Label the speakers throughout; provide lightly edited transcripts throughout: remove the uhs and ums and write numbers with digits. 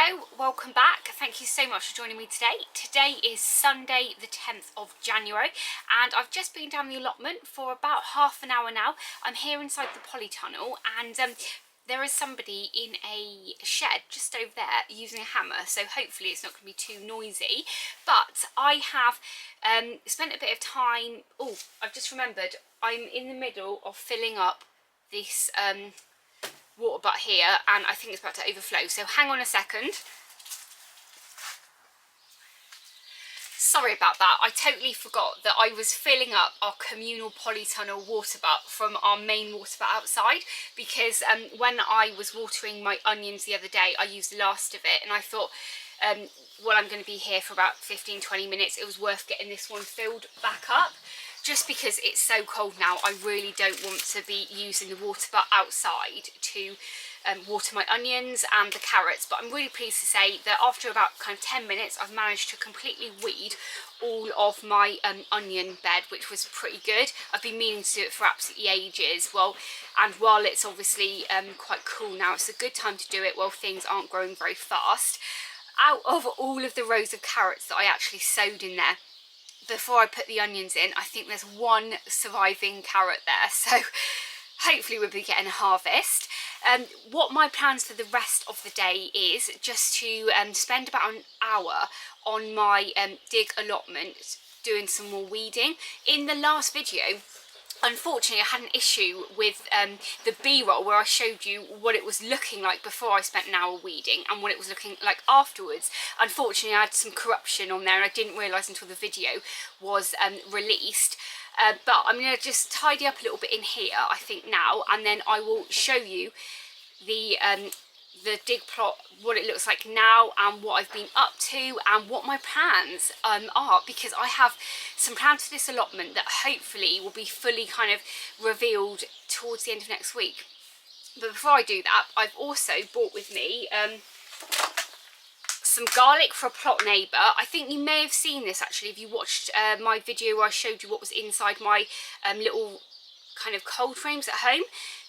Speaker 1: Hello, welcome back. Thank you so much for joining me today. Today is Sunday the 10th of January and I've just been down the allotment for about half an hour now. I'm here inside the polytunnel and there is somebody in a shed just over there using a hammer, so hopefully it's not going to be too noisy. But I have spent a bit of time. Oh, I've just remembered I'm in the middle of filling up this water butt here and I think it's about to overflow, so hang on a second. Sorry about that, I totally forgot that I was filling up our communal polytunnel water butt from our main water butt outside, because when I was watering my onions the other day I used the last of it and I thought well, I'm going to be here for about 15-20 minutes, it was worth getting this one filled back up. Just because it's so cold now, I really don't want to be using the water butt outside to water my onions and the carrots. But I'm really pleased to say that after about kind of 10 minutes, I've managed to completely weed all of my onion bed, which was pretty good. I've been meaning to do it for absolutely ages. And while it's obviously quite cool now, it's a good time to do it while things aren't growing very fast. Out of all of the rows of carrots that I actually sowed in there, before I put the onions in, I think there's one surviving carrot there, so hopefully we'll be getting a harvest. What my plans for the rest of the day is just to spend about an hour on my dig allotment doing some more weeding. In the last video, unfortunately, I had an issue with the B-roll where I showed you what it was looking like before I spent an hour weeding and what it was looking like afterwards. Unfortunately, I had some corruption on there and I didn't realise until the video was released. But I'm going to just tidy up a little bit in here, I think, now, and then I will show you the dig plot, what it looks like now and what I've been up to and what my plans are, because I have some plans for this allotment that hopefully will be fully kind of revealed towards the end of next week. But before I do that, I've also brought with me some garlic for a plot neighbour. I think you may have seen this actually if you watched my video where I showed you what was inside my little kind of cold frames at home.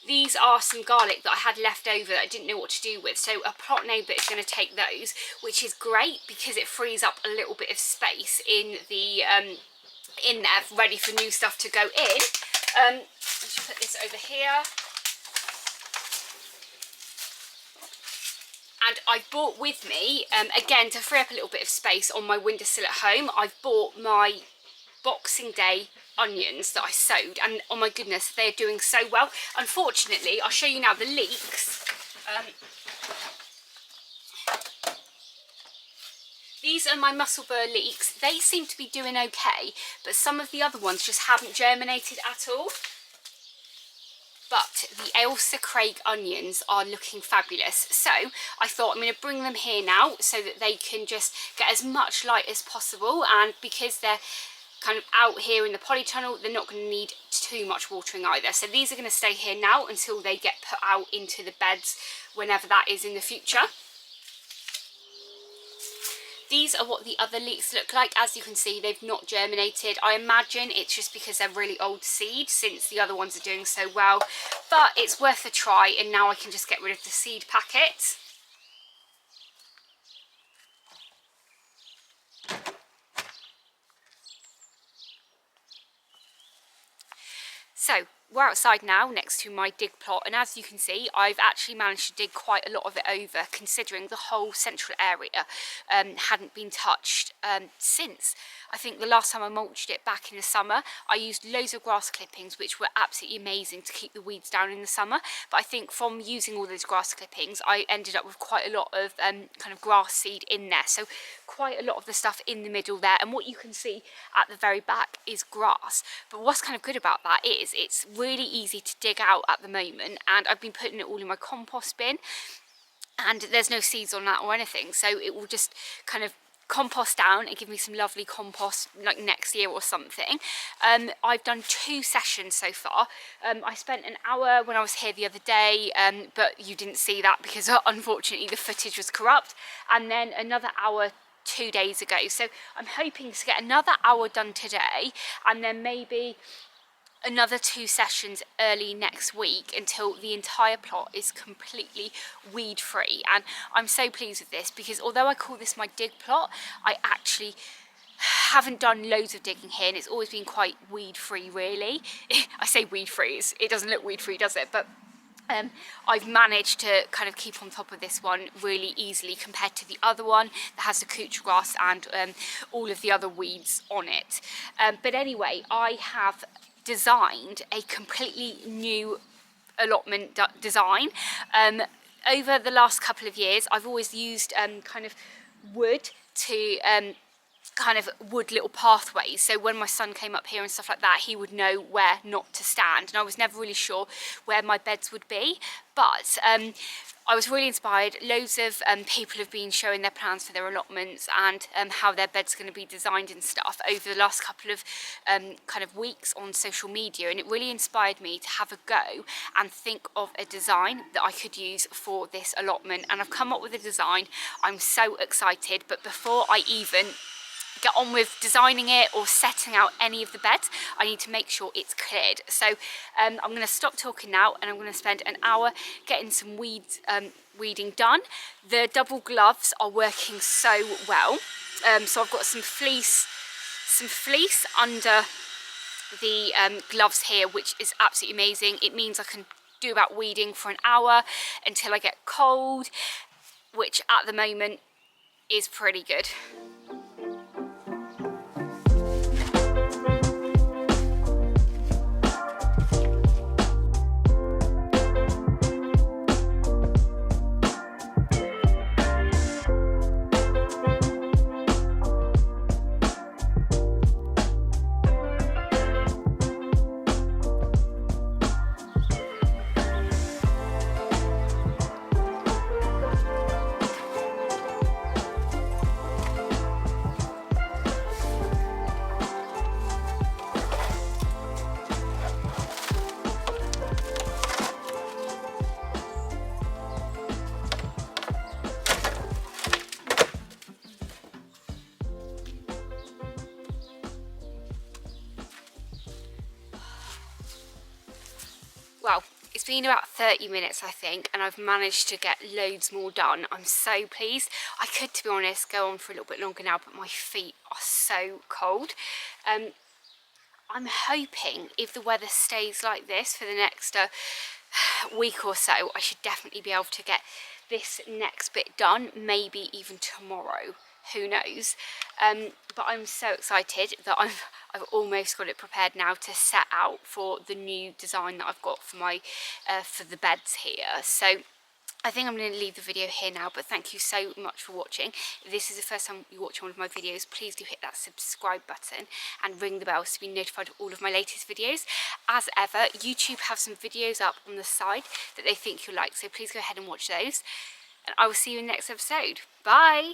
Speaker 1: These are some garlic that I had left over that I didn't know what to do with, so a plot neighbour is going to take those, which is great because it frees up a little bit of space in the in there, ready for new stuff to go in. Let's put this over here. And I bought with me, again to free up a little bit of space on my windowsill at home, I've bought my Boxing Day onions that I sowed, and oh my goodness, they're doing so well. Unfortunately, I'll show you now the leeks. These are my mussel burr leeks. They seem to be doing okay, but some of the other ones just haven't germinated at all. But the Ailsa Craig onions are looking fabulous, so I thought I'm going to bring them here now so that they can just get as much light as possible, and because they're kind of out here in the polytunnel, they're not going to need too much watering either. So these are going to stay here now until they get put out into the beds whenever that is in the future. These are what the other leeks look like. As you can see, they've not germinated. I imagine it's just because they're really old seed, since the other ones are doing so well. But it's worth a try, and now I can just get rid of the seed packet. So we're outside now next to my dig plot, and as you can see, I've actually managed to dig quite a lot of it over, considering the whole central area hadn't been touched since I think the last time I mulched it back in the summer. I used loads of grass clippings, which were absolutely amazing to keep the weeds down in the summer. But I think from using all those grass clippings, I ended up with quite a lot of kind of grass seed in there. So quite a lot of the stuff in the middle there. And what you can see at the very back is grass. But what's kind of good about that is it's really easy to dig out at the moment. And I've been putting it all in my compost bin. And there's no seeds on that or anything. So it will just kind of compost down and give me some lovely compost like next year or something. I've done 2 sessions so far. I spent an hour when I was here the other day, but you didn't see that because unfortunately the footage was corrupt, and then another hour 2 days ago. So I'm hoping to get another hour done today, and then maybe another 2 sessions early next week until the entire plot is completely weed free. And I'm so pleased with this, because although I call this my dig plot, I actually haven't done loads of digging here, and it's always been quite weed free, really. I say weed free, it doesn't look weed free, does it? But I've managed to kind of keep on top of this one really easily compared to the other one that has the couch grass and all of the other weeds on it. But anyway, I have designed a completely new allotment design. Over the last couple of years, I've always used kind of wood to kind of wood little pathways, so when my son came up here and stuff like that, he would know where not to stand, and I was never really sure where my beds would be. But I was really inspired. Loads of people have been showing their plans for their allotments and how their bed's going to be designed and stuff over the last couple of kind of weeks on social media, and it really inspired me to have a go and think of a design that I could use for this allotment. And I've come up with a design. I'm so excited, but before I even get on with designing it or setting out any of the beds, I need to make sure it's cleared. So I'm going to stop talking now, and I'm going to spend an hour getting some weeding done. The double gloves are working so well. So I've got some fleece under the gloves here, which is absolutely amazing. It means I can do about weeding for an hour until I get cold, which at the moment is pretty good. Well, it's been about 30 minutes, I think, and I've managed to get loads more done. I'm so pleased. I could, to be honest, go on for a little bit longer now, but my feet are so cold. I'm hoping if the weather stays like this for the next week or so, I should definitely be able to get this next bit done, maybe even tomorrow. Who knows? But I'm so excited that I've almost got it prepared now to set out for the new design that I've got for my for the beds here. So I think I'm going to leave the video here now, but thank you so much for watching. If this is the first time you're watching one of my videos, please do hit that subscribe button and ring the bell to be notified of all of my latest videos. As ever, YouTube have some videos up on the side that they think you'll like, so please go ahead and watch those. And I will see you in the next episode. Bye!